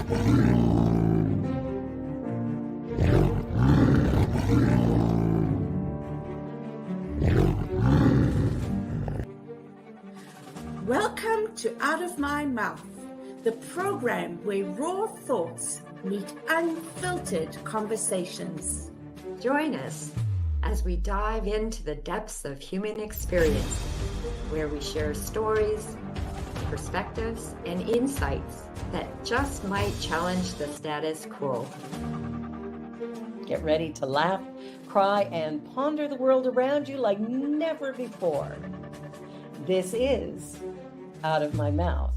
Welcome to Out of My Mouth, the program where raw thoughts meet unfiltered conversations. Join us as we dive into the depths of human experience, where we share stories, perspectives, and insights that just might challenge the status quo. Get ready to laugh, cry, and ponder the world around you like never before. This is Out of My Mouth.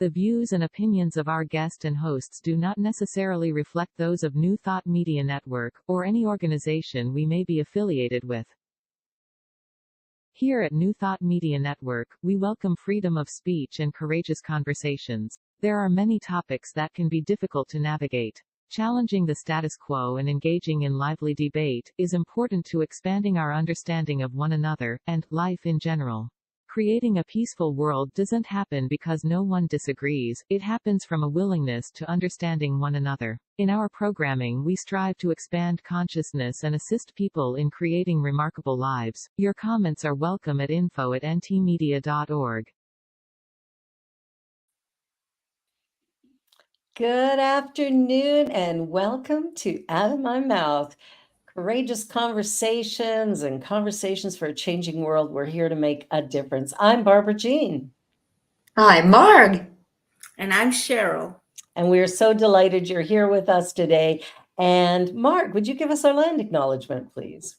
The views and opinions of our guest and hosts do not necessarily reflect those of New Thought Media Network, or any organization we may be affiliated with. Here at New Thought Media Network, we welcome freedom of speech and courageous conversations. There are many topics that can be difficult to navigate. Challenging the status quo and engaging in lively debate is important to expanding our understanding of one another, and life in general. Creating a peaceful world doesn't happen because no one disagrees, it happens from a willingness to understanding one another. In our programming, we strive to expand consciousness and assist people in creating remarkable lives. Your comments are welcome at info@ntmedia.org. Good afternoon and welcome to Out of My Mouth. Courageous conversations and conversations for a changing world. We're here to make a difference. I'm Barbara Jean. Hi, Marg. And I'm Cheryl. And we are so delighted you're here with us today. And Mark, would you give us our land acknowledgement, please?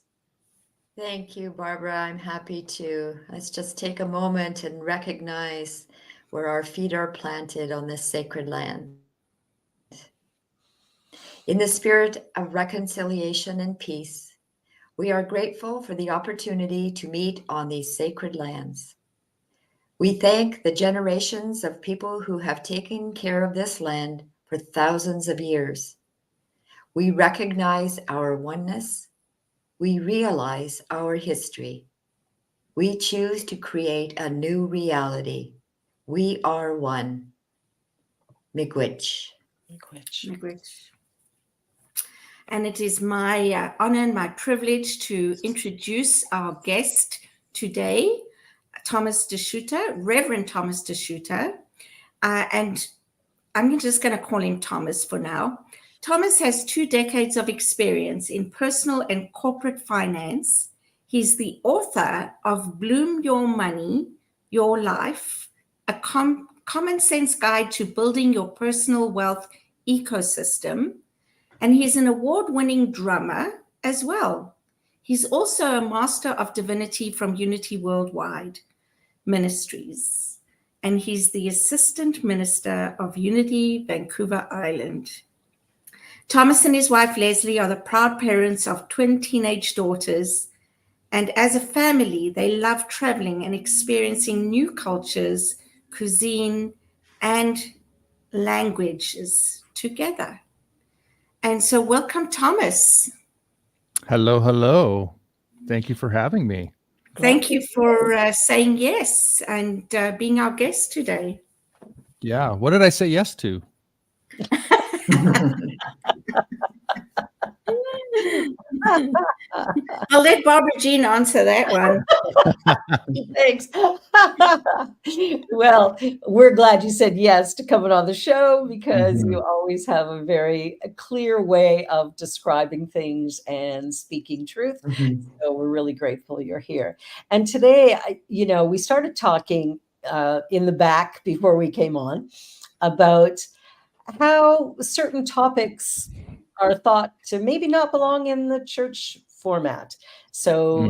Thank you, Barbara. I'm happy to. Let's just take a moment and recognize where our feet are planted on this sacred land. In the spirit of reconciliation and peace, we are grateful for the opportunity to meet on these sacred lands. We thank the generations of people who have taken care of this land for thousands of years. We recognize our oneness. We realize our history. We choose to create a new reality. We are one. Miigwech. Miigwech. And it is my honor and my privilege to introduce our guest today, Thomas DeSchutter, Reverend Thomas DeSchutter. And I'm just going to call him Thomas for now. Thomas has 2 decades of experience in personal and corporate finance. He's the author of Bloom Your Money, Your Life, a Commonsense guide to building your personal wealth ecosystem. And he's an award-winning drummer as well. He's also a Master of Divinity from Unity Worldwide Ministries. And he's the Assistant Minister of Unity Vancouver Island. Thomas and his wife Leslie are the proud parents of twin teenage daughters. And as a family, they love traveling and experiencing new cultures, cuisine, and languages together. And so welcome, Thomas. Hello, hello. Thank you for having me. Thank you for saying yes and being our guest today. Yeah. What did I say yes to? I'll let Barbara Jean answer that one. Thanks. Well, we're glad you said yes to coming on the show because you always have a very clear way of describing things and speaking truth. So we're really grateful you're here. And today, we started talking in the back before we came on about how certain topics are thought to maybe not belong in the church format. So,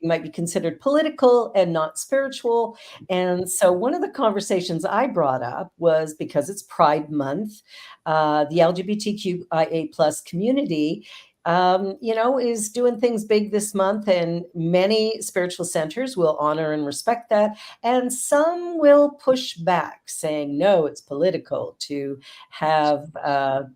it might be considered political and not spiritual. And so one of the conversations I brought up was because it's Pride Month, the LGBTQIA+ community is doing things big this month, and many spiritual centers will honor and respect that. And some will push back, saying, no, it's political to have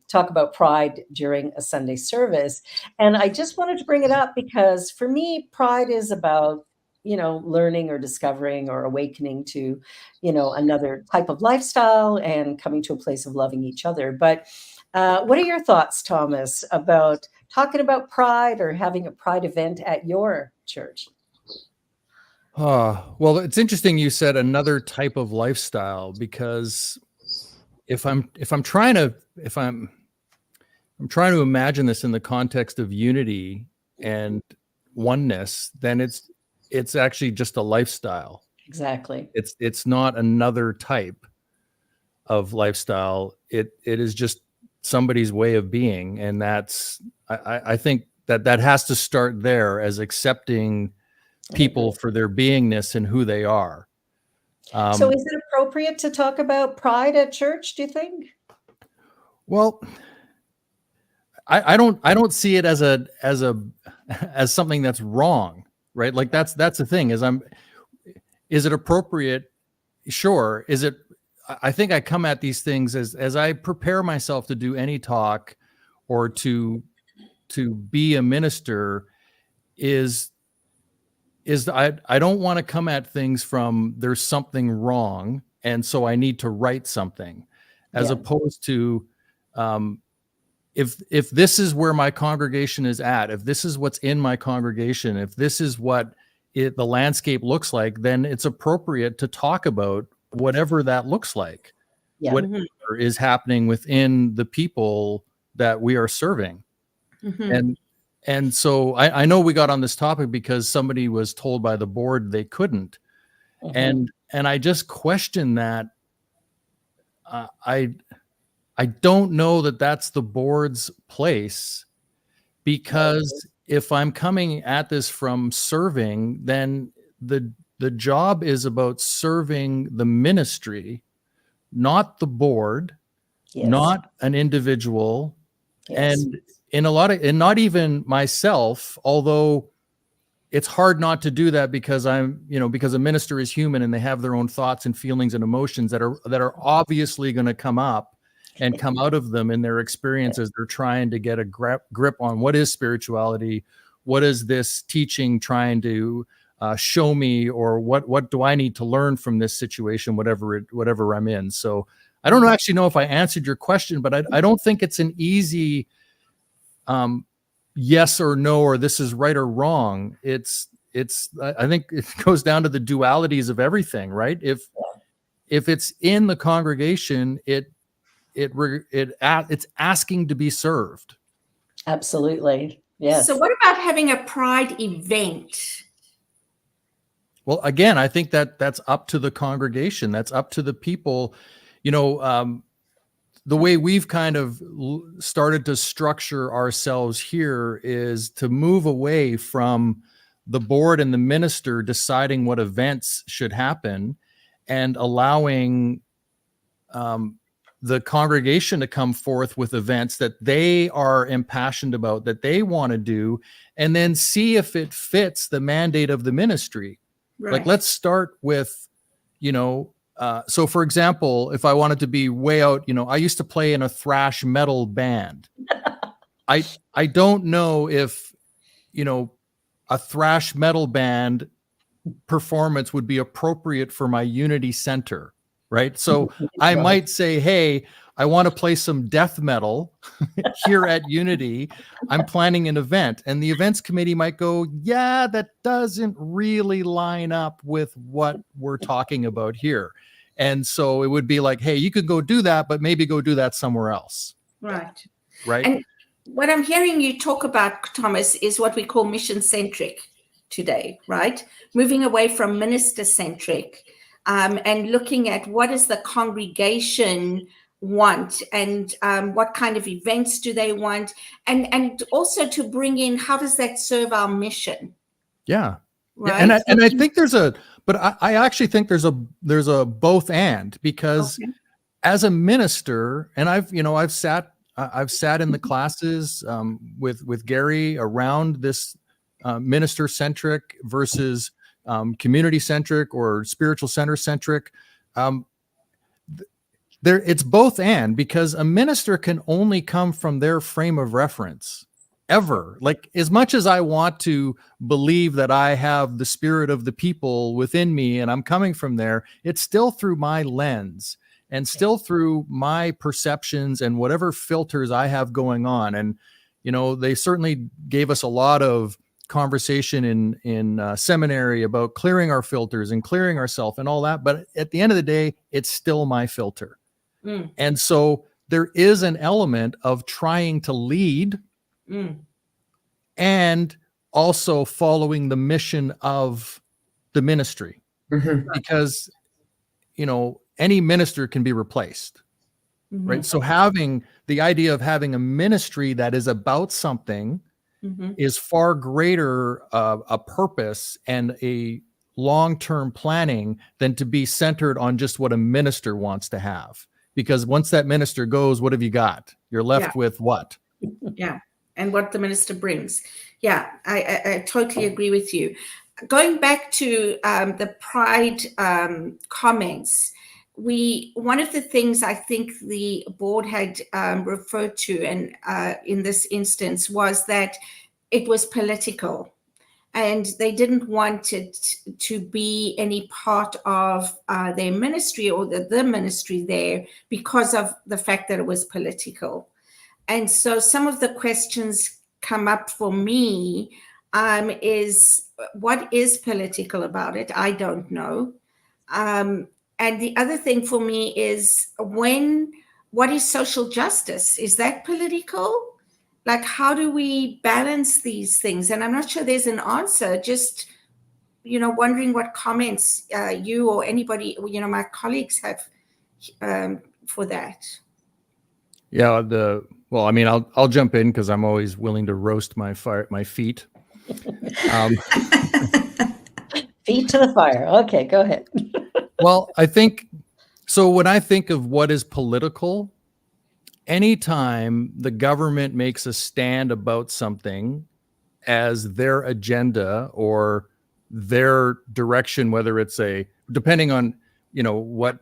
talk about pride during a Sunday service. And I just wanted to bring it up because for me, pride is about learning or discovering or awakening to, another type of lifestyle and coming to a place of loving each other. But what are your thoughts, Thomas, about talking about pride or having a pride event at your church? Well, it's interesting you said another type of lifestyle, because if I'm trying to imagine this in the context of unity and oneness, then it's actually just a lifestyle. Exactly. It's not another type of lifestyle. It is just somebody's way of being, and I think that has to start there, as accepting people for their beingness and who they are. So is it appropriate to talk about pride at church, do you think? Well, I don't see it as something that's wrong, right? Like that's the thing, is it appropriate? Sure. I think I come at these things as I prepare myself to do any talk or to be a minister, I don't want to come at things from there's something wrong, and so I need to write something, as opposed to if this is where my congregation is at, if this is what's in my congregation, if this is what the landscape looks like, then it's appropriate to talk about whatever that looks like, whatever is happening within the people that we are serving. And so I know we got on this topic because somebody was told by the board they couldn't. And I just question that. I don't know that that's the board's place, because if I'm coming at this from serving, then the job is about serving the ministry, not the board, not an individual. And and not even myself, although it's hard not to do that, because because a minister is human and they have their own thoughts and feelings and emotions that are obviously going to come up and come out of them in their experiences. They're trying to get a grip on what is spirituality, what is this teaching trying to show me, or what do I need to learn from this situation, whatever I'm in. So I don't actually know if I answered your question, but I don't think it's an easy yes or no, or this is right or wrong. I think it goes down to the dualities of everything, right? If it's in the congregation, it's asking to be served. Absolutely. Yes. So what about having a pride event? Well, again, I think that's up to the congregation. That's up to the people. The way we've kind of started to structure ourselves here is to move away from the board and the minister deciding what events should happen, and allowing the congregation to come forth with events that they are impassioned about, that they want to do, and then see if it fits the mandate of the ministry. Right. Like, let's start with, so for example, if I wanted to be way out, I used to play in a thrash metal band. I don't know if, a thrash metal band performance would be appropriate for my Unity Center, right? So I might say, hey, I want to play some death metal here at Unity. I'm planning an event. And the events committee might go, yeah, that doesn't really line up with what we're talking about here. And so it would be like, hey, you could go do that, but maybe go do that somewhere else. Right. Right. And what I'm hearing you talk about, Thomas, is what we call mission-centric today, right? Moving away from minister-centric, and looking at what does the congregation want, and what kind of events do they want, and also to bring in, how does that serve our mission? Yeah. Right. Yeah, and I think I actually think there's a both and, because as a minister, and I've sat I've sat in the classes with Gary around this minister centric versus community centric or spiritual center centric. It's both and, because a minister can only come from their frame of reference ever. Like, as much as I want to believe that I have the spirit of the people within me and I'm coming from there, it's still through my lens and still through my perceptions and whatever filters I have going on. And, you know, they certainly gave us a lot of conversation in seminary about clearing our filters and clearing ourselves and all that. But at the end of the day, it's still my filter. And so there is an element of trying to lead and also following the mission of the ministry, because, you know, any minister can be replaced, right? So having the idea of having a ministry that is about something is far greater a purpose and a long-term planning than to be centered on just what a minister wants to have. Because once that minister goes, what have you got? You're left with what? Yeah. And what the minister brings. Yeah, I totally agree with you. Going back to the pride comments, one of the things I think the board had referred to, and in this instance, was that it was political. And they didn't want it to be any part of their ministry or the ministry there because of the fact that it was political. And so some of the questions come up for me is, what is political about it? I don't know. And the other thing for me is, what is social justice? Is that political? Like, how do we balance these things? And I'm not sure there's an answer, just, you know, wondering what comments you or anybody, you know, my colleagues have for that. Yeah, well, I mean, I'll jump in because I'm always willing to roast my feet. Feet to the fire. Okay, go ahead. Well, I think, so when I think of what is political, anytime the government makes a stand about something as their agenda or their direction, whether it's depending on, you know, what,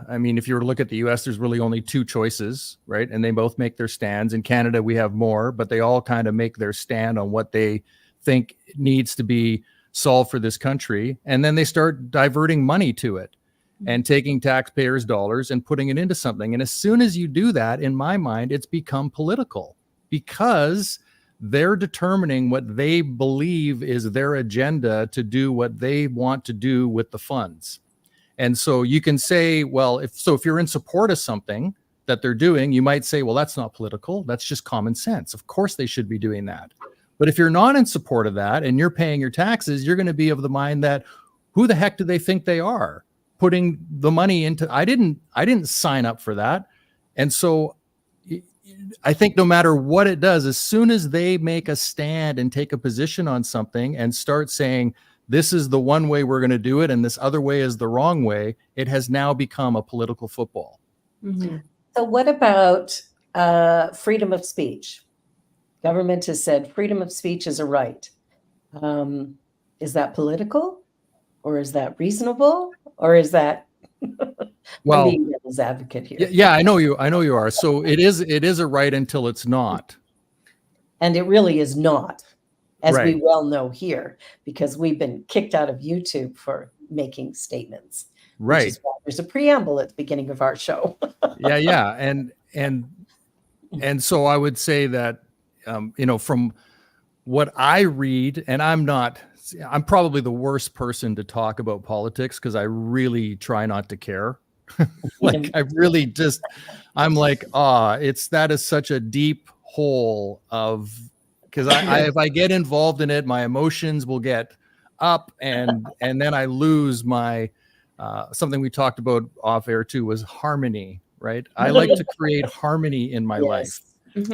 I mean, if you were to look at the US, there's really only two choices, right? And they both make their stands. In Canada, we have more, but they all kind of make their stand on what they think needs to be solved for this country. And then they start diverting money to it and taking taxpayers' dollars and putting it into something. And as soon as you do that, in my mind, it's become political, because they're determining what they believe is their agenda to do what they want to do with the funds. And so you can say, well, if you're in support of something that they're doing, you might say, well, that's not political. That's just common sense. Of course they should be doing that. But if you're not in support of that and you're paying your taxes, you're going to be of the mind that, who the heck do they think they are putting the money into? I didn't sign up for that. And so I think no matter what it does, as soon as they make a stand and take a position on something and start saying, this is the one way we're going to do it and this other way is the wrong way, it has now become a political football. So what about freedom of speech? Government has said freedom of speech is a right. Is that political, or is that reasonable, or is that well, I'm being devil's advocate here? Yeah, I know you are. So it is a right until it's not. And it really is not, as right. we well know here, because we've been kicked out of YouTube for making statements. Right. Which is why there's a preamble at the beginning of our show. Yeah. And so I would say that, you know, from what I read, and I'm probably the worst person to talk about politics because I really try not to care. Like, I really I'm like, that is such a deep hole because if I get involved in it, my emotions will get up and then I lose my, something we talked about off air too was harmony, right? I like to create harmony in my life.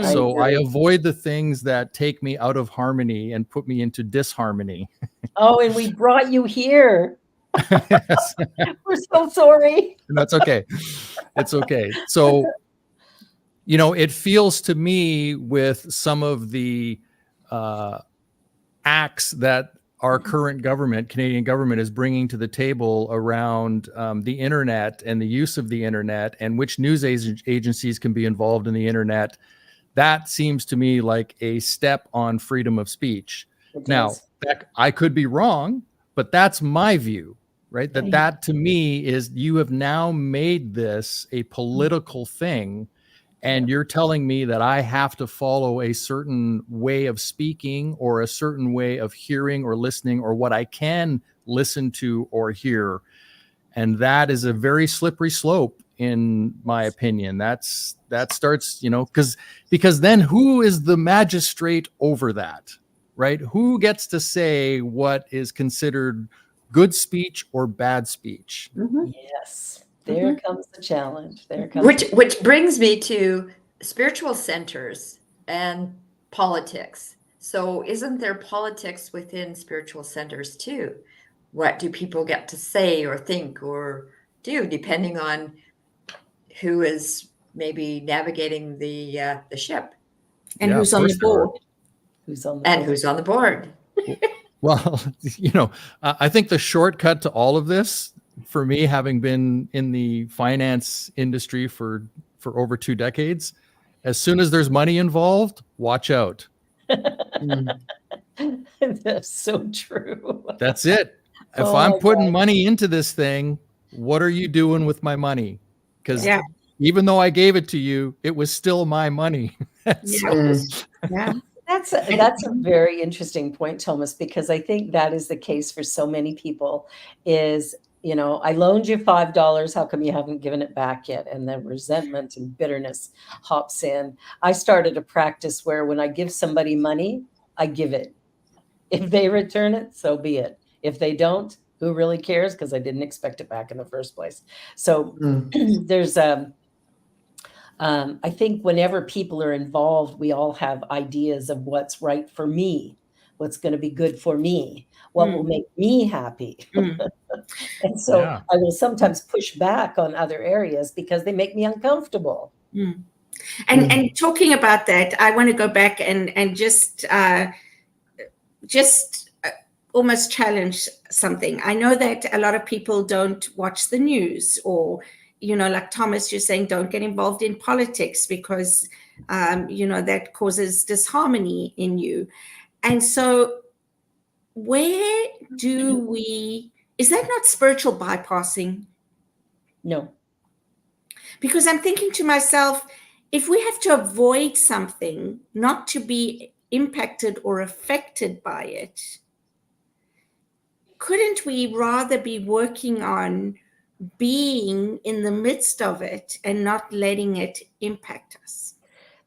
So I avoid the things that take me out of harmony and put me into disharmony. Oh, and we brought you here. Yes. We're so sorry. That's okay. It's okay. So you know, it feels to me with some of the acts that our current government, Canadian government, is bringing to the table around the internet and the use of the internet and which news agencies can be involved in the internet. That seems to me like a step on freedom of speech. Now, I could be wrong, but that's my view, right? That to me is, you have now made this a political thing, and you're telling me that I have to follow a certain way of speaking or a certain way of hearing or listening, or what I can listen to or hear. And that is a very slippery slope, in my opinion. That starts, you know, because then who is the magistrate over that, right? Who gets to say what is considered good speech or bad speech? Yes. There comes the challenge. There comes which brings me to spiritual centers and politics. So isn't there politics within spiritual centers too? What do people get to say or think or do, depending on who is maybe navigating the ship And who's on the board? Who's on the and board? who's on the board? Well, you know, I think the shortcut to all of this, for me, having been in the finance industry for over 2 decades, as soon as there's money involved, watch out. That's so true. That's it. If Oh I'm my putting God. money into this thing, what are you doing with my money? Because Yeah. even though I gave it to you, it was still my money. So- Yeah. That's a very interesting point, Thomas, because I think that is the case for so many people is, you know, I loaned you $5. How come you haven't given it back yet? And then resentment and bitterness hops in. I started a practice where when I give somebody money, I give it. If they return it, so be it. If they don't, who really cares? Because I didn't expect it back in the first place. So there's I think whenever people are involved, we all have ideas of what's right for me, what's going to be good for me, what will make me happy. And so Yeah. I will sometimes push back on other areas because they make me uncomfortable. And talking about that, I want to go back and just almost challenge something. I know that a lot of people don't watch the news, or, you know, like Thomas, you're saying, don't get involved in politics because, you know, that causes disharmony in you. And so where is that not spiritual bypassing? No. Because I'm thinking to myself, if we have to avoid something, not to be impacted or affected by it, couldn't we rather be working on being in the midst of it and not letting it impact us?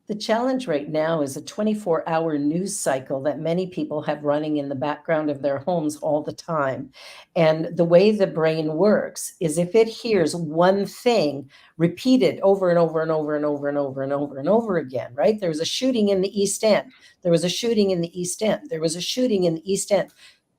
The challenge right now is a 24-hour news cycle that many people have running in the background of their homes all the time. And the way the brain works is if it hears one thing repeated over and over and over and over and over and over and over again, right? There was a shooting in the East End. There was a shooting in the East End. There was a shooting in the East End.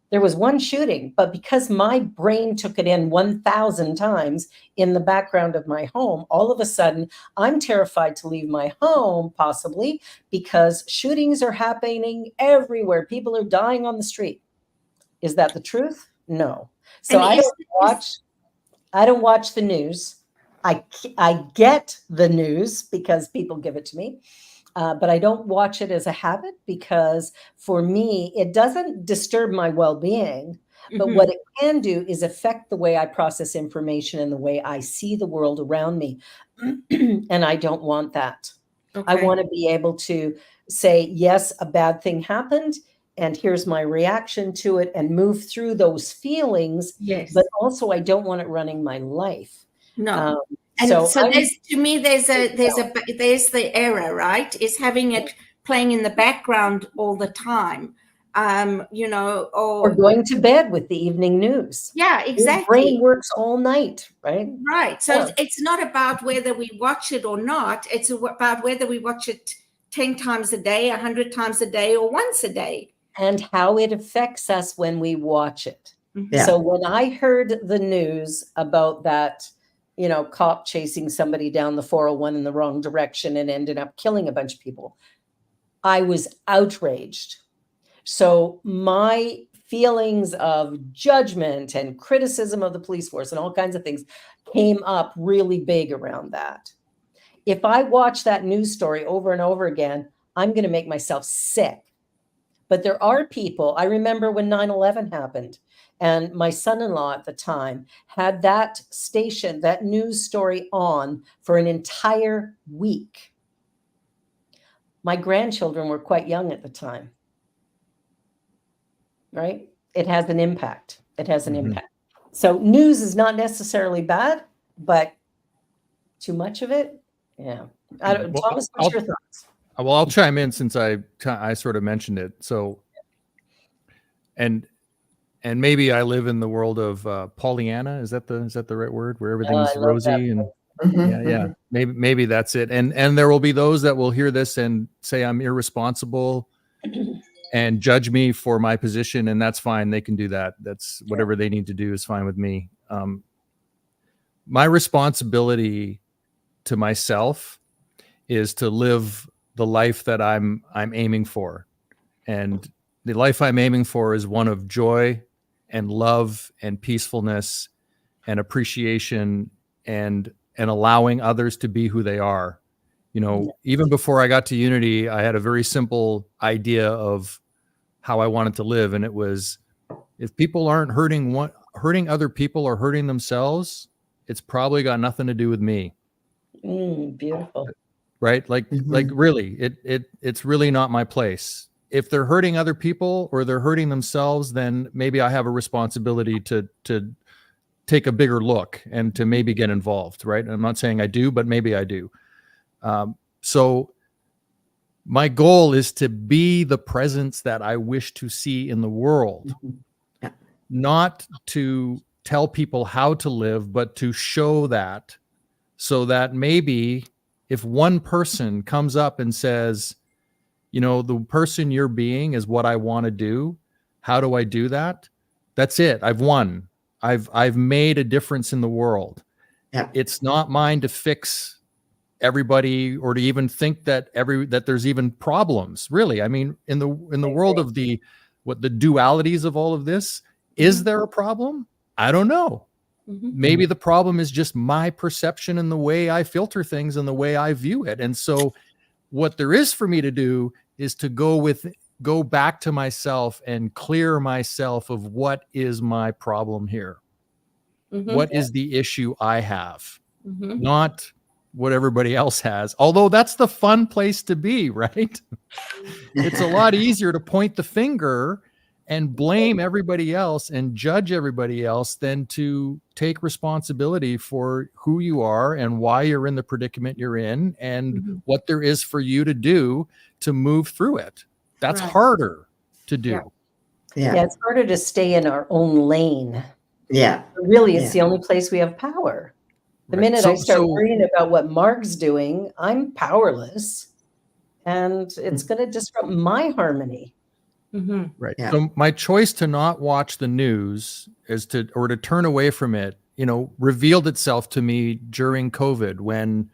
There was one shooting, but because my brain took it in 1,000 times in the background of my home, all of a sudden I'm terrified to leave my home, possibly because shootings are happening everywhere. People are dying on the street. Is that the truth? No. So I don't watch the news. I get the news because people give it to me. But I don't watch it as a habit because for me, it doesn't disturb my well-being. But what it can do is affect the way I process information and the way I see the world around me. And I don't want that. I want to be able to say, yes, a bad thing happened, and here's my reaction to it, and move through those feelings. Yes. But also, I don't want it running my life. No. And so there's the error, right? Is having it playing in the background all the time, you know, or going to bed with the evening news. Yeah, exactly. Your brain works all night, right? Right. So it's not about whether we watch it or not. It's about whether we watch it 10 times a day, 100 times a day, or once a day. And how it affects us when we watch it. So when I heard the news about that cop chasing somebody down the 401 in the wrong direction and ended up killing a bunch of people. I was outraged. So my feelings of judgment and criticism of the police force and all kinds of things came up really big around that. If I watch that news story over and over again, I'm going to make myself sick. But there are people, I remember when 9/11 happened, and my son-in-law at the time had that station, that news story on for an entire week. My grandchildren were quite young at the time, right? It has an impact. It has an impact. So news is not necessarily bad, but too much of it, yeah. Thomas, what's your thoughts? Well, I'll chime in since I sort of mentioned it. So, and maybe I live in the world of Pollyanna. Is that the right word? Where everything's rosy and yeah. Maybe that's it. And there will be those that will hear this and say I'm irresponsible and judge me for my position, and that's fine. They can do that. That's whatever they need to do is fine with me. My responsibility to myself is to live the life that I'm aiming for. And the life I'm aiming for is one of joy and love and peacefulness and appreciation and allowing others to be who they are. Even before I got to Unity, I had a very simple idea of how I wanted to live. And it was, if people aren't hurting other people or hurting themselves, it's probably got nothing to do with me. Beautiful. Right? Like really, it's really not my place. If they're hurting other people or they're hurting themselves, then maybe I have a responsibility to take a bigger look and to maybe get involved. Right? And I'm not saying I do, but maybe I do. So my goal is to be the presence that I wish to see in the world, not to tell people how to live, but to show that, so that maybe if one person comes up and says, the person you're being is what I want to do. How do I do that? That's it. I've won. I've made a difference in the world. Yeah. It's not mine to fix everybody or to even think that there's even problems. Really, I mean, in the world of the dualities of all of this, is there a problem? I don't know. Maybe the problem is just my perception and the way I filter things and the way I view it. And so what there is for me to do is to go back to myself and clear myself of what is my problem here. What is the issue I have? Not what everybody else has. Although that's the fun place to be, right? It's a lot easier to point the finger and blame everybody else and judge everybody else than to take responsibility for who you are and why you're in the predicament you're in and what there is for you to do to move through it. That's harder to do. Yeah, it's harder to stay in our own lane. Yeah. But really, it's the only place we have power. The minute I start worrying about what Mark's doing, I'm powerless. And it's going to disrupt my harmony. Right. Yeah. So my choice to not watch the news or to turn away from it, revealed itself to me during COVID when,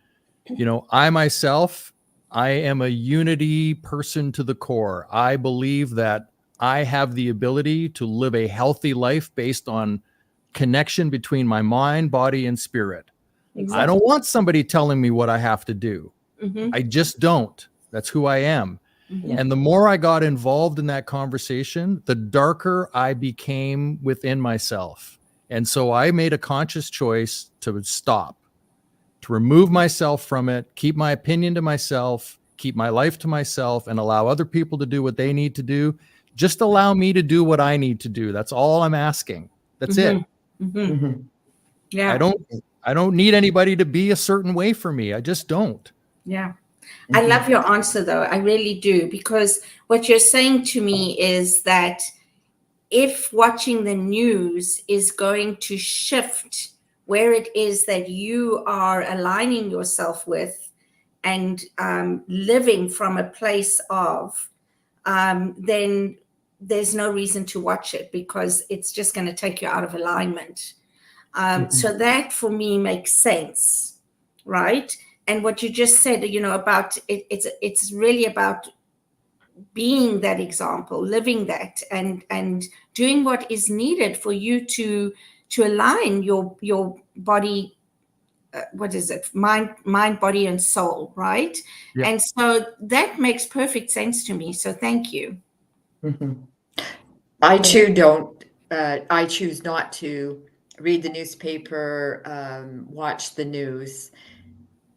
I myself, I am a unity person to the core. I believe that I have the ability to live a healthy life based on connection between my mind, body, and spirit. Exactly. I don't want somebody telling me what I have to do. I just don't. That's who I am. And the more I got involved in that conversation, the darker I became within myself. And so I made a conscious choice to stop, to remove myself from it, keep my opinion to myself, keep my life to myself, and allow other people to do what they need to do. Just allow me to do what I need to do. That's all I'm asking. That's it. Yeah. I don't need anybody to be a certain way for me. I just don't. Yeah. I love your answer, though. I really do, because what you're saying to me is that if watching the news is going to shift where it is that you are aligning yourself with and living from a place of, then there's no reason to watch it because it's just going to take you out of alignment. So that for me makes sense, right? And what you just said, about it, it's really about being that example, living that, and doing what is needed for you to align your body. What is it? Mind, body, and soul, right? Yeah. And so that makes perfect sense to me. So thank you. I too don't. I choose not to read the newspaper, watch the news.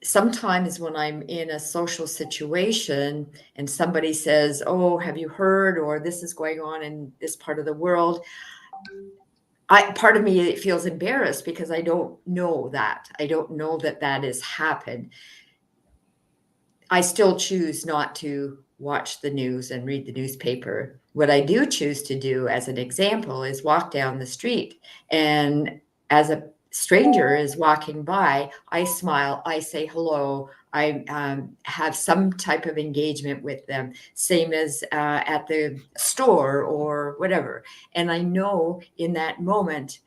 Sometimes when I'm in a social situation and somebody says, "Oh, have you heard?" or "This is going on in this part of the world," part of me feels embarrassed because I don't know that. I don't know that that has happened. I still choose not to watch the news and read the newspaper. What I do choose to do, as an example, is walk down the street. And as a stranger is walking by, I smile, I say hello, I have some type of engagement with them, same as at the store or whatever. And I know in that moment,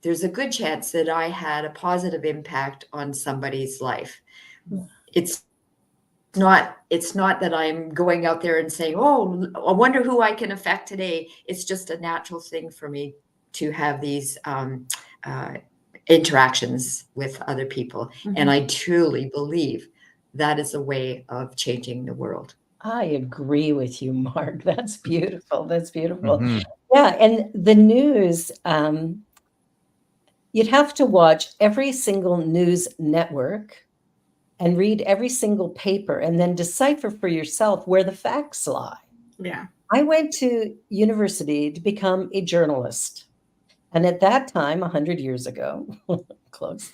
there's a good chance that I had a positive impact on somebody's life. It's not that I'm going out there and saying, "Oh, I wonder who I can affect today." It's just a natural thing for me to have these interactions with other people. And I truly believe that is a way of changing the world. I agree with you, Mark. That's beautiful. That's beautiful. Mhm. Yeah, and the news, you'd have to watch every single news network and read every single paper and then decipher for yourself where the facts lie. Yeah. I went to university to become a journalist. And at that time, 100 years ago, close,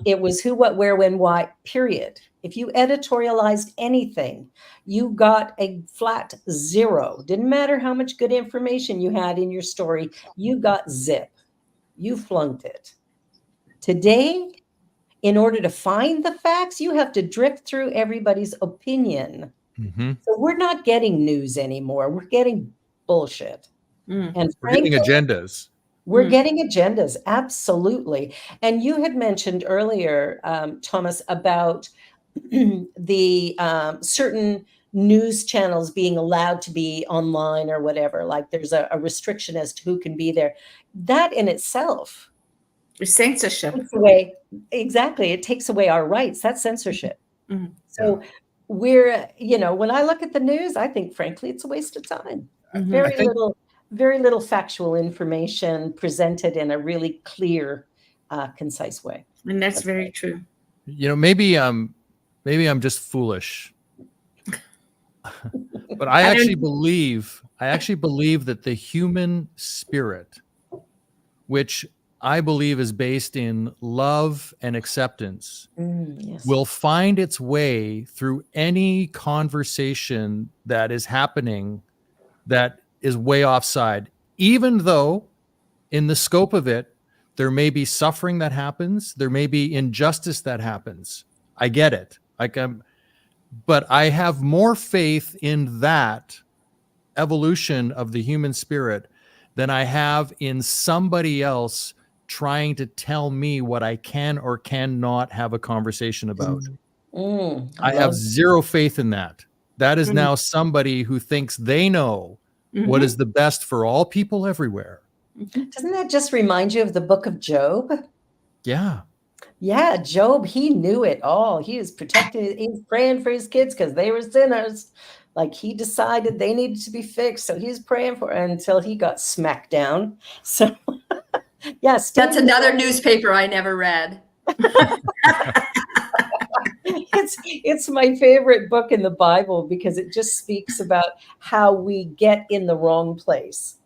it was who, what, where, when, why, period. If you editorialized anything, you got a flat 0. Didn't matter how much good information you had in your story, you got zip. You flunked it. Today, in order to find the facts, you have to drift through everybody's opinion. Mhm. So we're not getting news anymore. We're getting bullshit. Mm. And We're getting frankly, agendas. we're getting agendas, absolutely. And you had mentioned earlier, Thomas, about the certain news channels being allowed to be online or whatever. Like there's a restriction as to who can be there. That in itself Censorship. takes away, exactly, it takes away our rights. That's censorship. Mhm. So we're, when I look at the news, I think, frankly, it's a waste of time. Mhm. Very little factual information presented in a really clear, concise way. And that's very true. Maybe I'm just foolish. But I don't- actually believe that the human spirit, which I believe is based in love and acceptance, Yes. will find its way through any conversation that is happening that is way offside, even though in the scope of it, there may be suffering that happens, there may be injustice that happens. I get it. But I have more faith in that evolution of the human spirit than I have in somebody else trying to tell me what I can or cannot have a conversation about. I have zero faith in that. That is now somebody who thinks they know what is the best for all people everywhere. Doesn't that just remind you of the book of Job? Yeah. Yeah, Job, he knew it all. He was protecting, he was praying for his kids because they were sinners. Like he decided they needed to be fixed. So he was praying for until he got smacked down. So yes, That's another newspaper I never read. it's my favorite book in the Bible because it just speaks about how we get in the wrong place.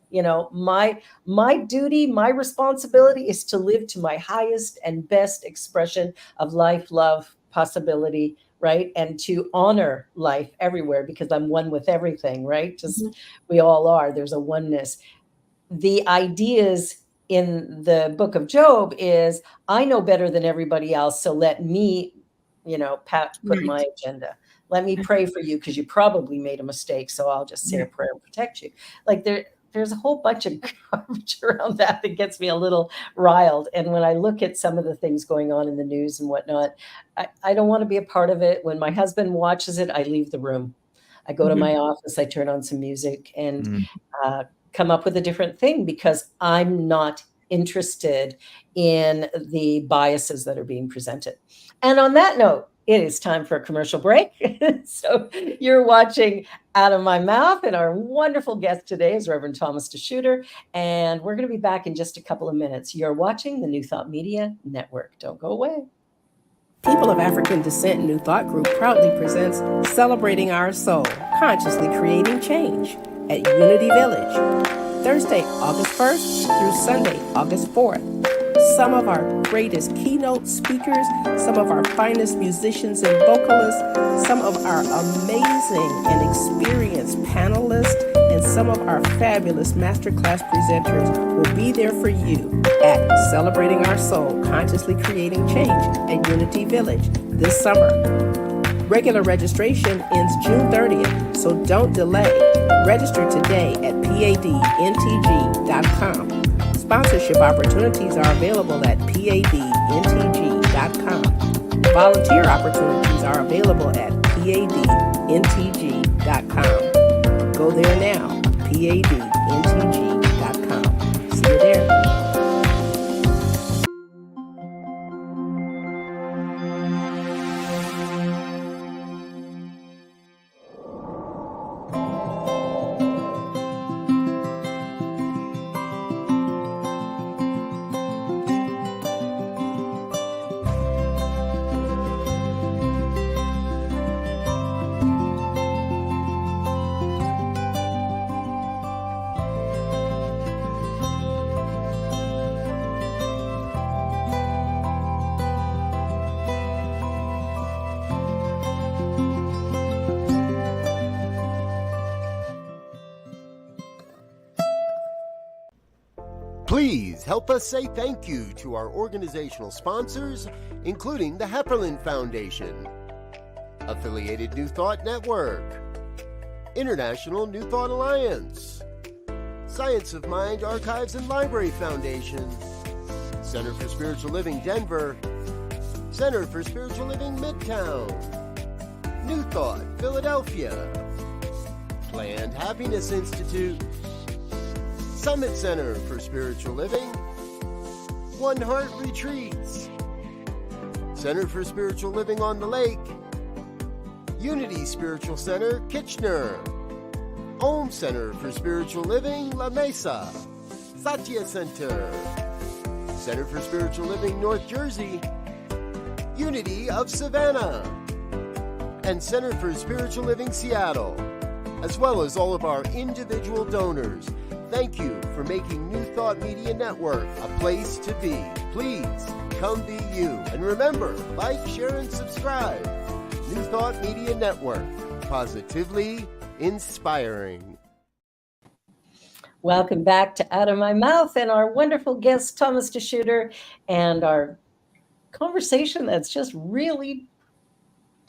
My duty, my responsibility is to live to my highest and best expression of life, love, possibility, right? And to honor life everywhere because I'm one with everything, right? Just we all are. There's a oneness. The ideas in the book of Job is I know better than everybody else, so let me, put my agenda. Let me pray for you because you probably made a mistake, so I'll just say a prayer and protect you. Like there's a whole bunch of garbage around that gets me a little riled. And when I look at some of the things going on in the news and whatnot, I don't want to be a part of it. When my husband watches it, I leave the room. I go to my office, I turn on some music and come up with a different thing, because I'm not interested in the biases that are being presented. And on that note, it is time for a commercial break. So you're watching Out of My Mouth, and our wonderful guest today is Reverend Thomas DeSchutter, and we're going to be back in just a couple of minutes. You're watching the New Thought Media Network. Don't go away. People of African Descent New Thought Group proudly presents Celebrating Our Soul, Consciously Creating Change at Unity Village, Thursday, August 1st through Sunday, August 4th. Some of our greatest keynote speakers, some of our finest musicians and vocalists, some of our amazing and experienced panelists, and some of our fabulous masterclass presenters will be there for you at Celebrating Our Soul, Consciously Creating Change at Unity Village this summer. Regular registration ends June 30th, so don't delay. Register today at padntg.com. Sponsorship opportunities are available at padntg.com. Volunteer opportunities are available at padntg.com. Go there now, padntg.com. See you there. Please help us say thank you to our organizational sponsors, including the Hepperlin Foundation, Affiliated New Thought Network, International New Thought Alliance, Science of Mind Archives and Library Foundation, Center for Spiritual Living Denver, Center for Spiritual Living Midtown, New Thought Philadelphia, Planned Happiness Institute, Summit Center for Spiritual Living, One Heart Retreats, Center for Spiritual Living on the Lake, Unity Spiritual Center, Kitchener, Om Center for Spiritual Living, La Mesa, Satya Center, Center for Spiritual Living, North Jersey, Unity of Savannah, and Center for Spiritual Living, Seattle, as well as all of our individual donors. Thank you for making New Thought Media Network a place to be. Please come be you. And remember, like, share, and subscribe. New Thought Media Network, positively inspiring. Welcome back to Out of My Mouth and our wonderful guest, Thomas DeSchutter, and our conversation that's just really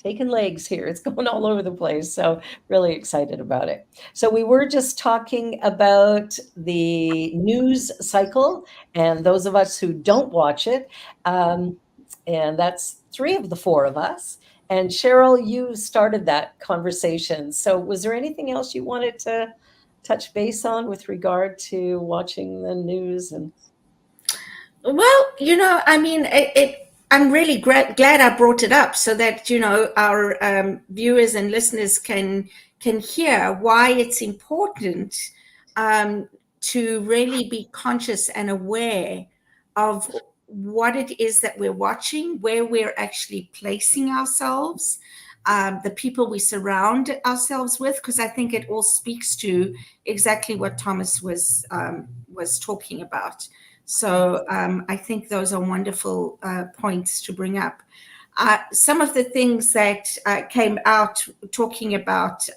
taking legs here. It's going all over the place. So really excited about it. So we were just talking about the news cycle and those of us who don't watch it. And that's 3 of the 4 of us. And Cheryl, you started that conversation. So was there anything else you wanted to touch base on with regard to watching the news? And Well, I mean, I'm really glad I brought it up so that, our viewers and listeners can hear why it's important to really be conscious and aware of what it is that we're watching, where we're actually placing ourselves, the people we surround ourselves with, because I think it all speaks to exactly what Thomas was talking about. So I think those are wonderful points to bring up. Some of the things that came out talking about,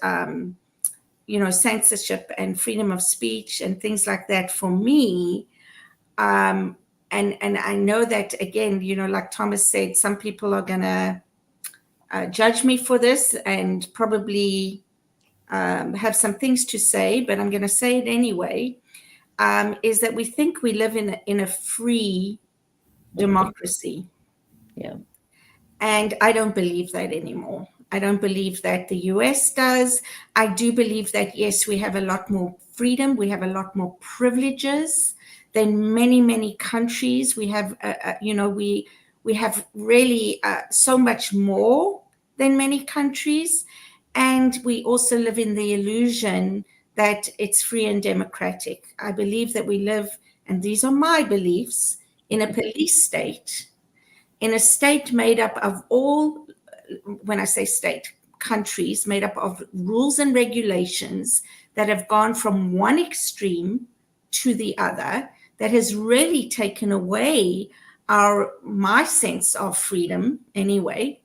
censorship and freedom of speech and things like that for me, and I know that, again, like Thomas said, some people are going to judge me for this and probably have some things to say, but I'm going to say it anyway, is that we think we live in a free democracy. Yeah. And I don't believe that anymore. I don't believe that the US does. I do believe that, yes, we have a lot more freedom. We have a lot more privileges than many, many countries. We have, we have really so much more than many countries. And we also live in the illusion that it's free and democratic. I believe that we live, and these are my beliefs, in a police state, in a state made up of all, when I say state, countries made up of rules and regulations that have gone from one extreme to the other, that has really taken away my sense of freedom anyway.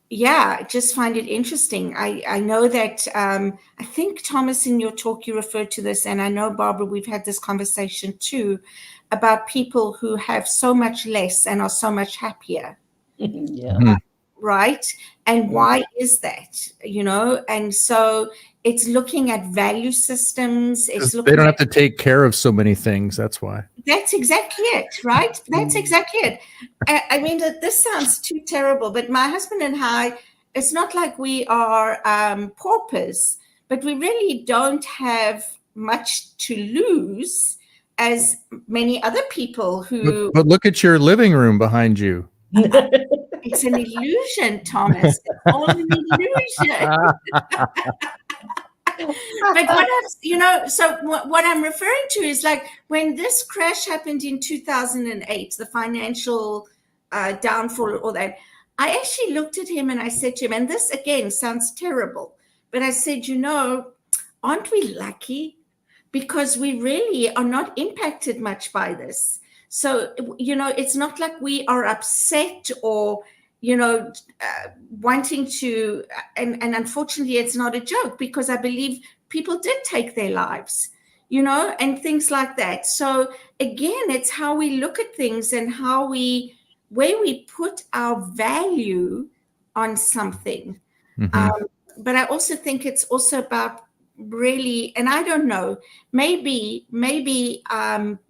Yeah, I just find it interesting. I know that, I think, Thomas, in your talk, you referred to this, and I know, Barbara, we've had this conversation too, about people who have so much less and are so much happier. Yeah. Right? And why is that? And so it's looking at value systems. It's looking they don't have to take care of so many things. That's why. That's exactly it, right? That's exactly it. I mean, this sounds too terrible, but my husband and I, it's not like we are paupers, but we really don't have much to lose as many other people who... But look at your living room behind you. It's an illusion, Thomas. It's all an illusion. But what I'm referring to is, like, when this crash happened in 2008, the financial downfall, all that, I actually looked at him and I said to him, and this again sounds terrible, but I said, aren't we lucky? Because we really are not impacted much by this. So, it's not like we are upset or, wanting to, and unfortunately it's not a joke, because I believe people did take their lives, and things like that. So again, it's how we look at things and where we put our value on something. But I also think it's also about really, and I don't know, maybe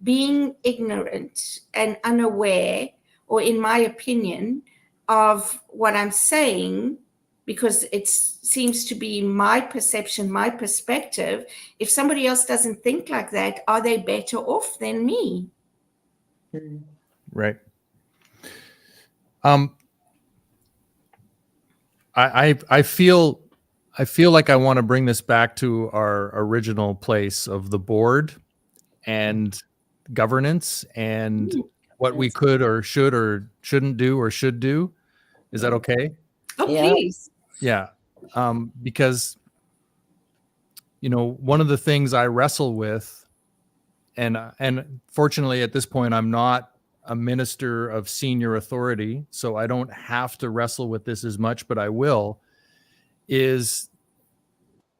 being ignorant and unaware, or in my opinion, of what I'm saying, because it seems to be my perception, my perspective. If somebody else doesn't think like that, are they better off than me? Right. I feel like I want to bring this back to our original place of the board and governance and what we could or should or shouldn't do or should do. Is that okay? Oh, please. Yeah. Because, one of the things I wrestle with, and fortunately at this point, I'm not a minister of senior authority, so I don't have to wrestle with this as much, but I will, is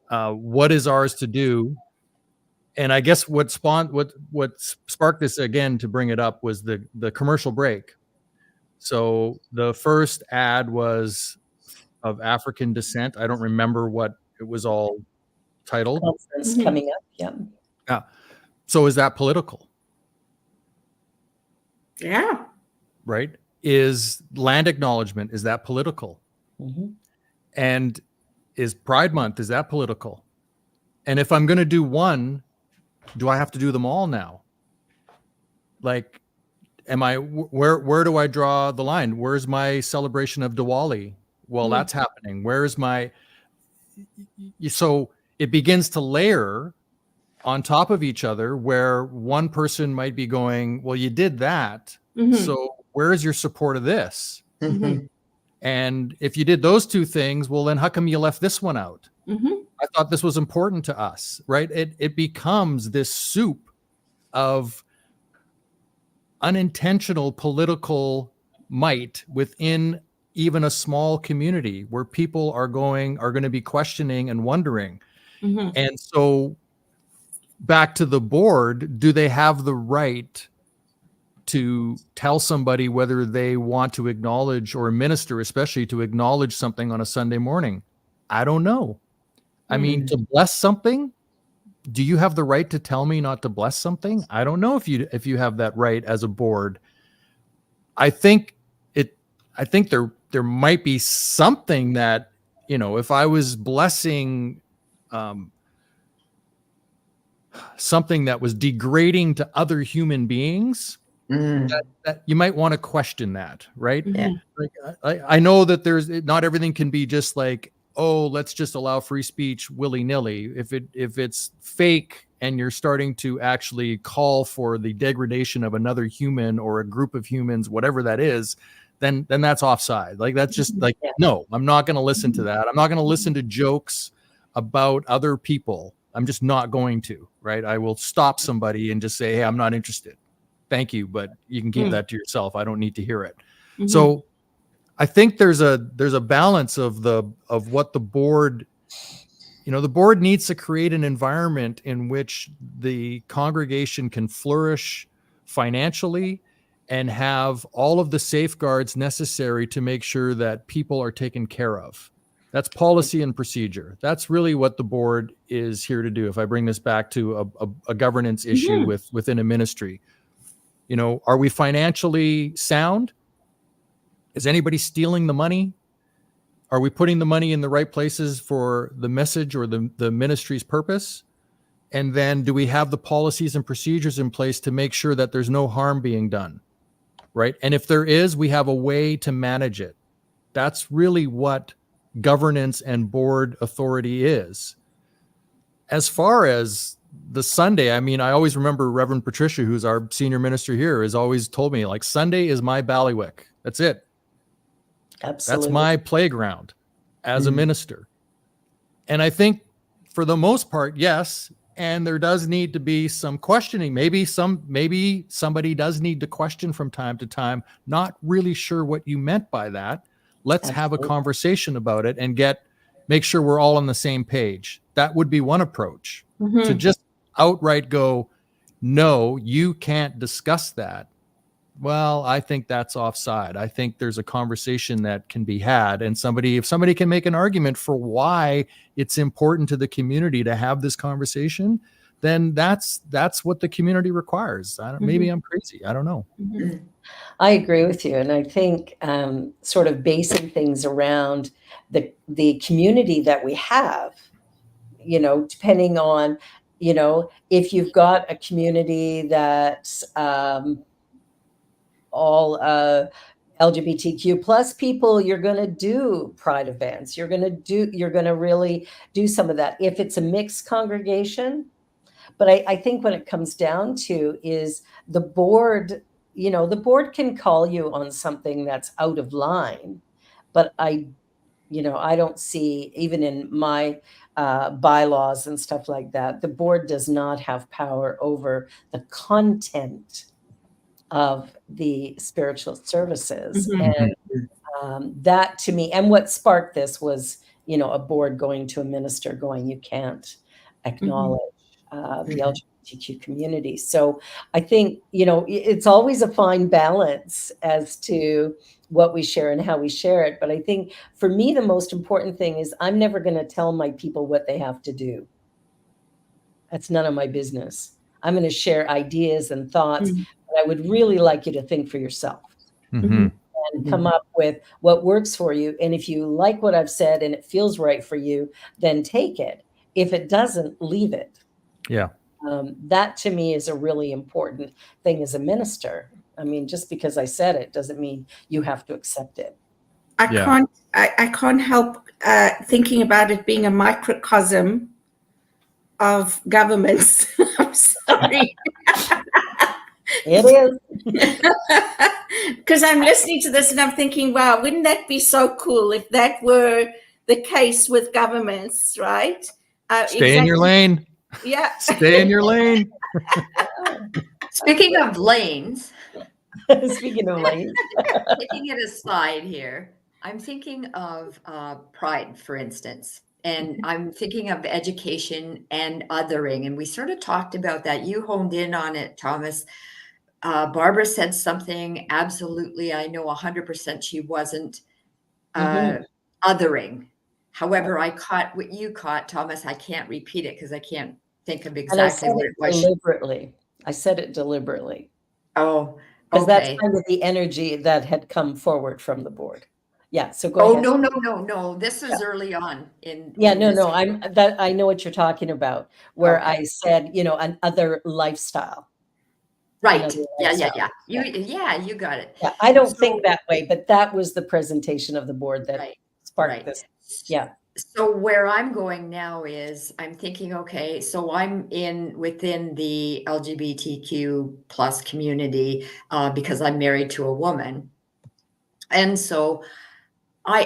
what is ours to do. And I guess what sparked this again to bring it up was the commercial break. So the first ad was of African descent. I don't remember what it was all titled. Commonsense coming up. Yeah. So is that political? Yeah. Right. Is land acknowledgement, is that political? And is Pride Month, is that political? And if I'm going to do one, do I have to do them all now? Like, where do I draw the line? Where's my celebration of Diwali? Well, that's happening. Where's so it begins to layer on top of each other, where one person might be going, well, you did that. So where is your support of this? And if you did those two things, well, then how come you left this one out? I thought this was important to us, right? It becomes this soup of unintentional political might within even a small community, where people are going to be questioning and wondering. And so back to the board, do they have the right to tell somebody whether they want to acknowledge, or a minister especially, to acknowledge something on a Sunday morning? I don't know. I mean, to bless something, do you have the right to tell me not to bless something? I don't know if you have that right as a board. I think there might be something that, if I was blessing something that was degrading to other human beings, that you might want to question that, right? Yeah. Like, I know that not everything can be just like, oh, let's just allow free speech willy-nilly. If it's fake and you're starting to actually call for the degradation of another human or a group of humans, whatever that is, then that's offside. Like, that's just like, no, I'm not going to listen to that. I'm not going to listen to jokes about other people. I'm just not going to, right? I will stop somebody and just say, hey, I'm not interested. Thank you, but you can keep that to yourself. I don't need to hear it. So I think there's a balance of what the board, the board needs to create an environment in which the congregation can flourish financially and have all of the safeguards necessary to make sure that people are taken care of. That's policy and procedure. That's really what the board is here to do. If I bring this back to a governance issue within a ministry, are we financially sound? Is anybody stealing the money? Are we putting the money in the right places for the message or the ministry's purpose? And then do we have the policies and procedures in place to make sure that there's no harm being done, right? And if there is, we have a way to manage it. That's really what governance and board authority is. As far as the Sunday, I mean, I always remember Reverend Patricia, who's our senior minister here, has always told me, like, Sunday is my bailiwick. That's it. Absolutely. That's my playground as a minister. And I think for the most part, yes. And there does need to be some questioning. Maybe somebody does need to question from time to time. Not really sure what you meant by that. Let's have a conversation about it and make sure we're all on the same page. That would be one approach. To just outright go, no, you can't discuss that. Well, I think that's offside. I think there's a conversation that can be had, and if somebody can make an argument for why it's important to the community to have this conversation, then that's what the community requires. Maybe I'm crazy. I don't know. I agree with you, and I think sort of basing things around the community that we have, depending on, if you've got a community that's all LGBTQ plus people, you're going to do pride events. You're going to really do some of that. If it's a mixed congregation, but I think when it comes down to is the board, the board can call you on something that's out of line, but I don't see, even in my bylaws and stuff like that, the board does not have power over the content of the spiritual services. And that to me, and what sparked this was, a board going to a minister going, you can't acknowledge the LGBTQ community. So I think, it's always a fine balance as to what we share and how we share it. But I think for me, the most important thing is I'm never going to tell my people what they have to do. That's none of my business. I'm going to share ideas and thoughts, but I would really like you to think for yourself and come up with what works for you. And if you like what I've said and it feels right for you, then take it. If it doesn't, leave it. Yeah. That to me is a really important thing as a minister. I mean, just because I said it doesn't mean you have to accept it. I can't help thinking about it being a microcosm of governments. I'm sorry. It is. Because I'm listening to this and I'm thinking, wow, wouldn't that be so cool if that were the case with governments, right? Stay in your lane. Yeah. Stay in your lane. Speaking of lanes, Speaking of lanes, taking it aside here, I'm thinking of pride, for instance, and I'm thinking of education and othering. And we sort of talked about that. You honed in on it, Thomas. Barbara said something absolutely, I know 100% she wasn't Mhm. othering. However, I caught what you caught, Thomas. I can't repeat it because I can't think of And I exactly said what it it was. deliberately. I said it deliberately Oh, because that's okay. kind of the energy that had come forward from the board. Yeah, so go Oh, ahead. no. This is early on Yeah, in no, this. I know what you're talking about, where Okay. I said, an other lifestyle. Right. Another Yeah. lifestyle. You got it. Yeah, I don't So, think that way, but that was the presentation of the board that right. sparked this. Yeah. So where I'm going now is I'm thinking, okay, so I'm within the LGBTQ plus community because I'm married to a woman. And so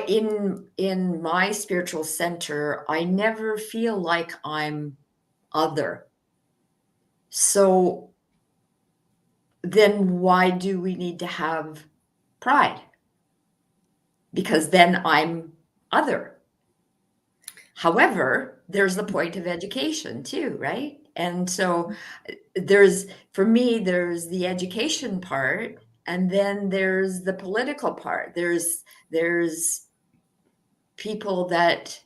in my spiritual center, I never feel like I'm other. So then why do we need to have pride? Because then I'm other. However, there's the point of education too, right? And so for me, there's the education part, and then there's the political part. There's people that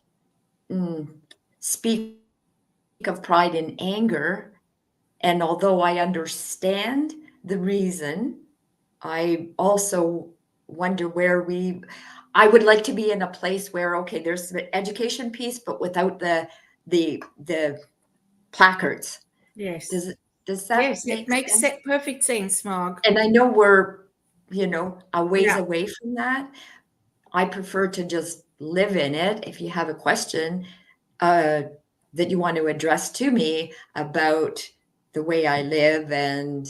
speak of pride in anger. And although I understand the reason, I also wonder I would like to be in a place where, okay, there's the education piece, but without the placards. Yes. Does that Yes, make it makes sense? perfect sense, Mark. And I know we're, a ways Yeah. away from that. I prefer to just live in it. If you have a question that you want to address to me about the way I live and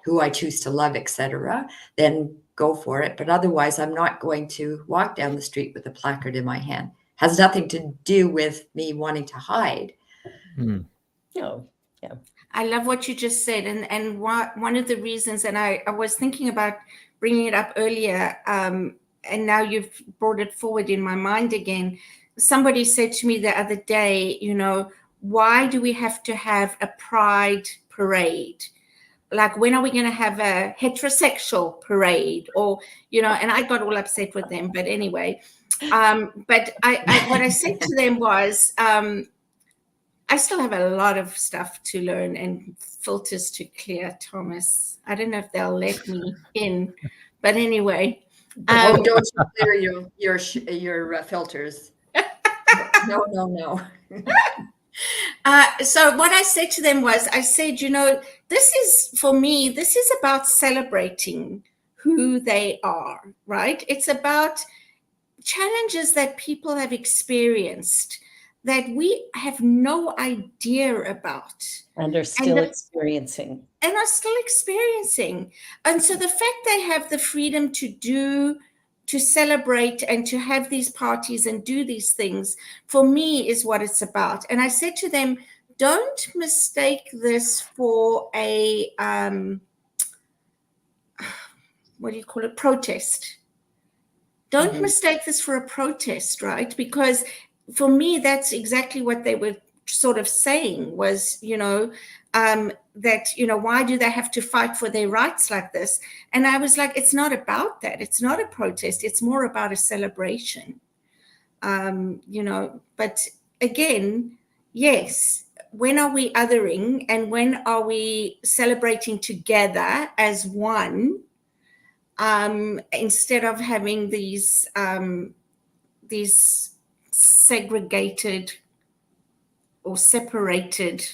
who I choose to love, etc., then go for it. But otherwise, I'm not going to walk down the street with a placard in my hand. Has nothing to do with me wanting to hide. Oh, yeah. I love what you just said, and one of the reasons, and I was thinking about bringing it up earlier, and now you've brought it forward in my mind again. Somebody said to me the other day, why do we have to have a pride parade? Like, when are we going to have a heterosexual parade? Or, and I got all upset with them, but anyway. But what I said to them was, I still have a lot of stuff to learn and filters to clear, Thomas. I don't know if they'll let me in, but anyway. Don't you clear your filters? No. So what I said to them was, I said, this is about celebrating who they are, right? It's about challenges that people have experienced that we have no idea about. And are still experiencing. And are still experiencing. And so the fact they have the freedom to celebrate and to have these parties and do these things, for me, is what it's about. And I said to them, don't mistake this for a, what do you call it, protest. Don't mistake this for a protest, right? Because for me, that's exactly what they were sort of saying was, that, why do they have to fight for their rights like this? And I was like, it's not about that. It's not a protest. It's more about a celebration. But again, yes, when are we othering and when are we celebrating together as one? Instead of having these segregated or separated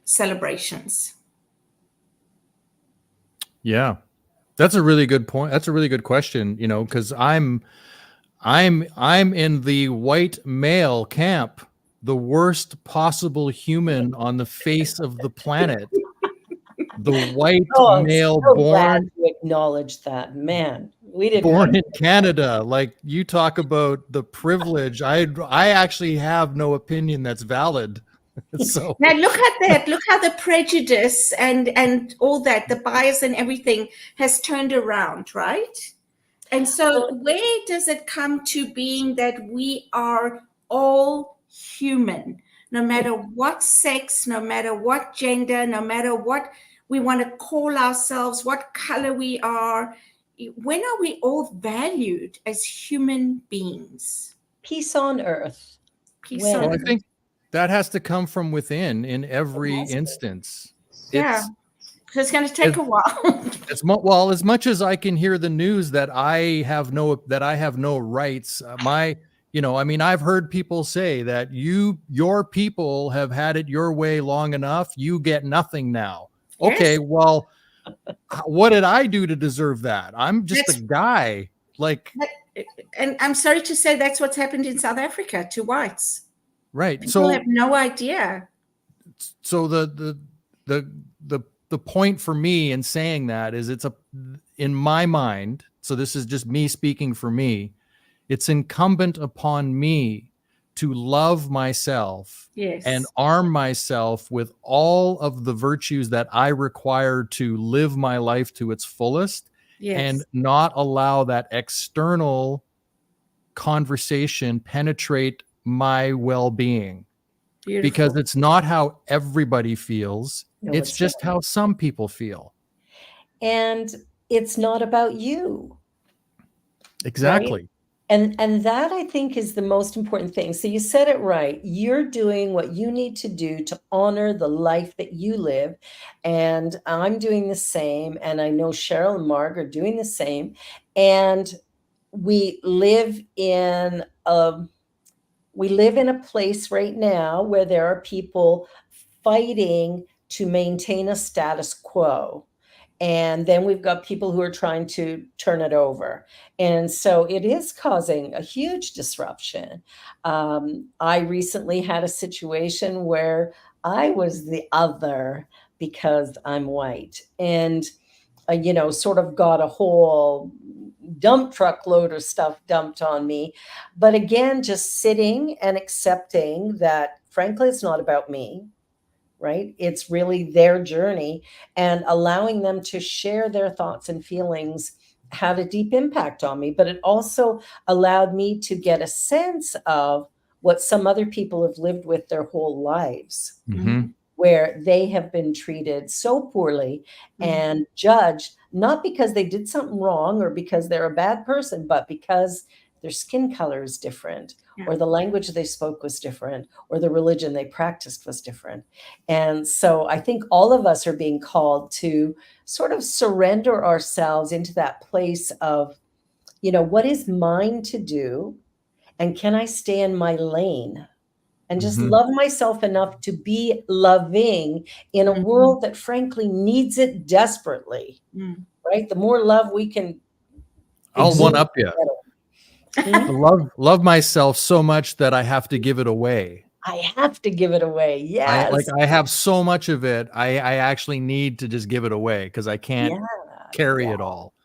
celebrations. Yeah, that's a really good point. That's a really good question, because I'm in the white male camp, the worst possible human on the face of the planet. The white male so born glad you acknowledged that, man. We didn't born in Canada. Like, you talk about the privilege. I actually have no opinion that's valid. So now look at that. Look how the prejudice and all that, the bias and everything has turned around, right? And so where does it come to being that we are all human, no matter what sex, no matter what gender, no matter what, We want to call ourselves what color we are. When are we all valued as human beings? Peace on earth. Peace When? on Well, I earth. think that has to come from within in every has to. instance. Yeah. So it's going to take a while. As much as I can hear the news that I have no rights, I've heard people say that your people have had it your way long enough. You get nothing now. Okay, Yes. well, what did I do to deserve that? I'm just a guy. And I'm sorry to say that's what's happened in South Africa to whites. Right. People have no idea. So the point for me in saying that is in my mind, so this is just me speaking for me, it's incumbent upon me to love myself and arm myself with all of the virtues that I require to live my life to its fullest, and not allow that external conversation penetrate my well-being. Beautiful. Because it's not how everybody feels. No, it's just how some people feel. And it's not about you. Exactly. Right? And that, I think, is the most important thing. So you said it right. You're doing what you need to do to honor the life that you live. And I'm doing the same. And I know Cheryl and Marg are doing the same. And we live in a place right now where there are people fighting to maintain a status quo. And then we've got people who are trying to turn it over. And so it is causing a huge disruption. I recently had a situation where I was the other because I'm white, and sort of got a whole dump truck load of stuff dumped on me. But again, just sitting and accepting that, frankly, it's not about me, right? It's really their journey, and allowing them to share their thoughts and feelings had a deep impact on me. But it also allowed me to get a sense of what some other people have lived with their whole lives, where they have been treated so poorly and judged, not because they did something wrong or because they're a bad person, but because their skin color is different, or the language they spoke was different, or the religion they practiced was different. And so I think all of us are being called to sort of surrender ourselves into that place of, what is mine to do? And can I stay in my lane? And just love myself enough to be loving in a world that frankly needs it desperately, right? The more love we can. I'll one up you. Love myself so much that I have to give it away. I have to give it away. Yes. I have so much of it. I actually need to just give it away because I can't carry it all.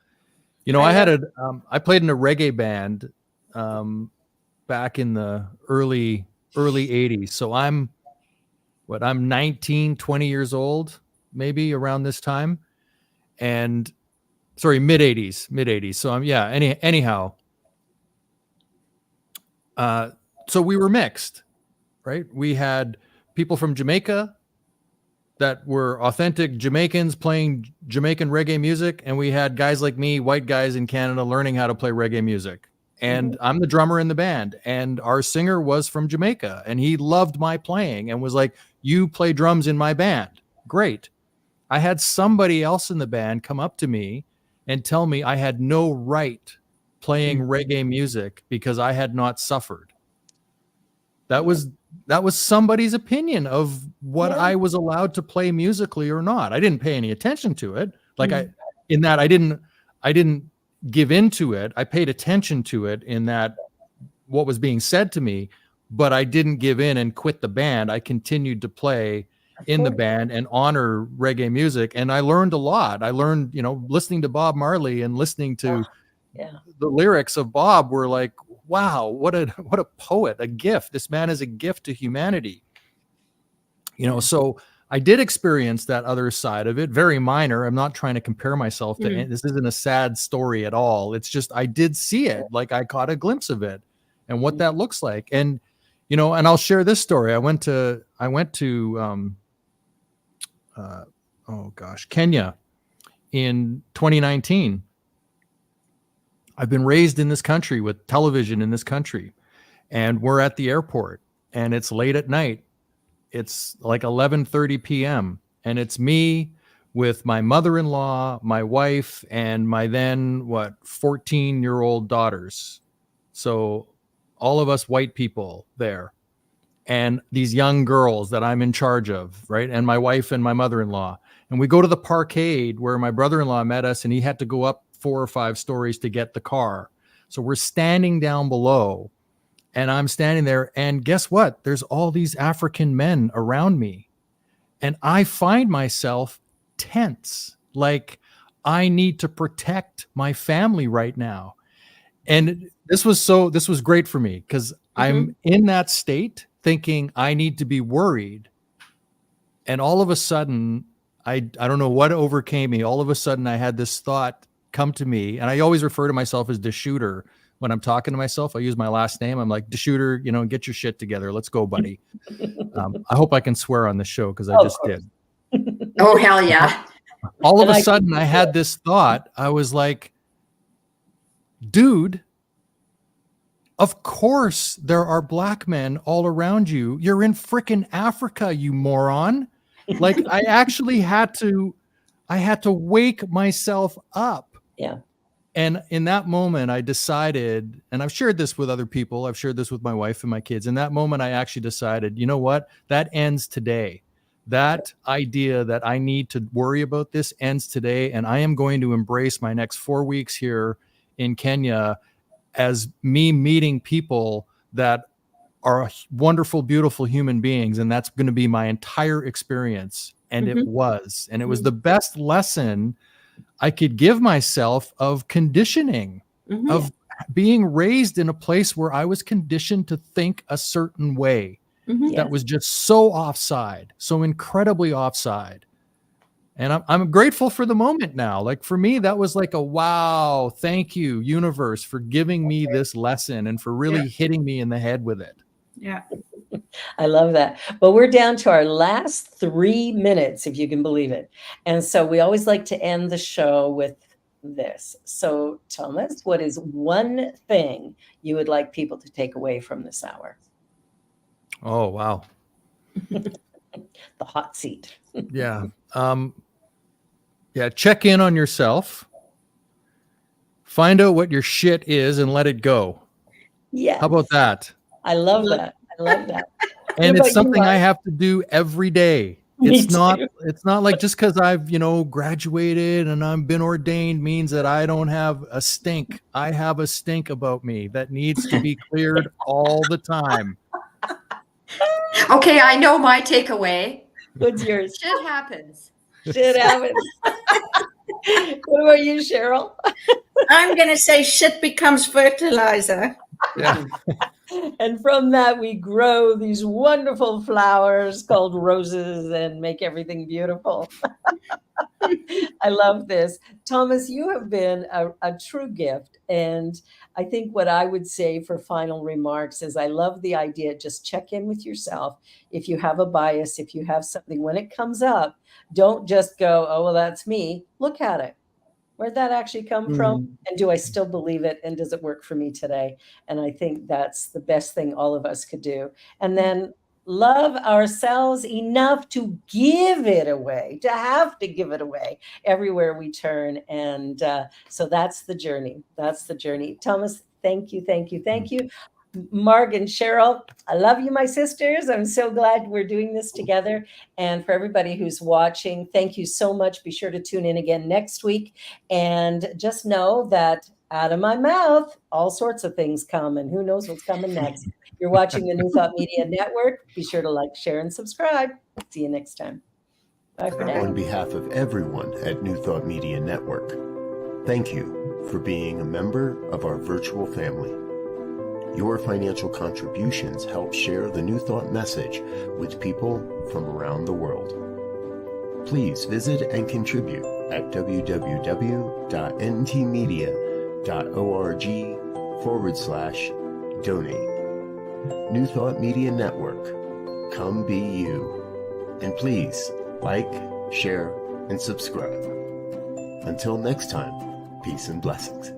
I played in a reggae band back in the early 80s. So I'm 19, 20 years old, maybe around this time. And sorry, mid 80s. So anyhow. So we were mixed, right? We had people from Jamaica that were authentic Jamaicans playing Jamaican reggae music. And we had guys like me, white guys in Canada, learning how to play reggae music. And I'm the drummer in the band, and our singer was from Jamaica, and he loved my playing and was like, "You play drums in my band." Great. I had somebody else in the band come up to me and tell me I had no right playing reggae music because I had not suffered. That was somebody's opinion of what I was allowed to play musically or not. I didn't pay any attention to it. I didn't give into it. I paid attention to it in that what was being said to me, but I didn't give in and quit the band. I continued to play in the band and honor reggae music. And I learned a lot. I learned, listening to Bob Marley and listening to the lyrics of Bob were like, wow, what a poet, a gift. This man is a gift to humanity. So I did experience that other side of it, very minor. I'm not trying to compare myself to this isn't a sad story at all. It's just I did see it, like I caught a glimpse of it and what that looks like. And and I'll share this story. I went to Kenya in 2019. I've been raised in this country with television in this country, and we're at the airport and it's late at night. It's like 11:30 p.m. and it's me with my mother-in-law, my wife, and my then 14-year-old daughters. So all of us white people there, and these young girls that I'm in charge of, right? And my wife and my mother-in-law. And we go to the parkade where my brother-in-law met us, and he had to go up 4 or 5 stories to get the car. So we're standing down below, and I'm standing there, and guess what? There's all these African men around me. And I find myself tense, like I need to protect my family right now. And this was great for me, because I'm in that state thinking I need to be worried. And all of a sudden, I don't know what overcame me. All of a sudden I had this thought come to me, and I always refer to myself as DeSchutter when I'm talking to myself. I use my last name. I'm like, DeSchutter, get your shit together. Let's go, buddy. I hope I can swear on the show, because I just did. Oh, hell yeah. All of a sudden I had this thought. I was like, dude, of course there are black men all around you. You're in frickin' Africa, you moron. Like I actually had to wake myself up. Yeah. And in that moment I decided, and I've shared this with other people, I've shared this with my wife and my kids. In that moment, I actually decided, you know what? That ends today. That idea that I need to worry about this ends today. And I am going to embrace my next 4 weeks here in Kenya as me meeting people that are wonderful, beautiful human beings. And that's going to be my entire experience. And it was the best lesson I could give myself of conditioning, of being raised in a place where I was conditioned to think a certain way that was just so offside, so incredibly offside. And I'm grateful for the moment now. Like for me, that was like a wow, thank you, universe, for giving me this lesson and for really hitting me in the head with it. Yeah. I love that. But we're down to our last 3 minutes, if you can believe it. And so we always like to end the show with this. So Thomas, what is one thing you would like people to take away from this hour? Oh, wow. The hot seat. Yeah. Check in on yourself. Find out what your shit is and let it go. Yeah. How about that? I love that. I love that. And it's something I have to do every day. It's not like just because I've, graduated and I've been ordained means that I don't have a stink. I have a stink about me that needs to be cleared all the time. Okay, I know my takeaway. What's yours? Shit happens. Shit happens. What about you, Cheryl? I'm going to say shit becomes fertilizer. Yeah. And from that, we grow these wonderful flowers called roses and make everything beautiful. I love this. Thomas, you have been a true gift. And I think what I would say for final remarks is I love the idea, just check in with yourself. If you have a bias, if you have something, when it comes up, don't just go, oh, well, that's me. Look at it. Where'd that actually come from? And do I still believe it? And does it work for me today? And I think that's the best thing all of us could do. And then love ourselves enough to give it away, to have to give it away everywhere we turn. And so that's the journey. That's the journey. Thomas, thank you, thank you, thank you. Marg and Cheryl, I love you, my sisters. I'm so glad we're doing this together. And for everybody who's watching, thank you so much. Be sure to tune in again next week. And just know that out of my mouth, all sorts of things come, and who knows what's coming next. You're watching the New Thought Media Network. Be sure to like, share, and subscribe. See you next time. Bye for now. On behalf of everyone at New Thought Media Network, thank you for being a member of our virtual family. Your financial contributions help share the New Thought message with people from around the world. Please visit and contribute at www.ntmedia.org/donate. New Thought Media Network. Come be you. And please like, share, and subscribe. Until next time, peace and blessings.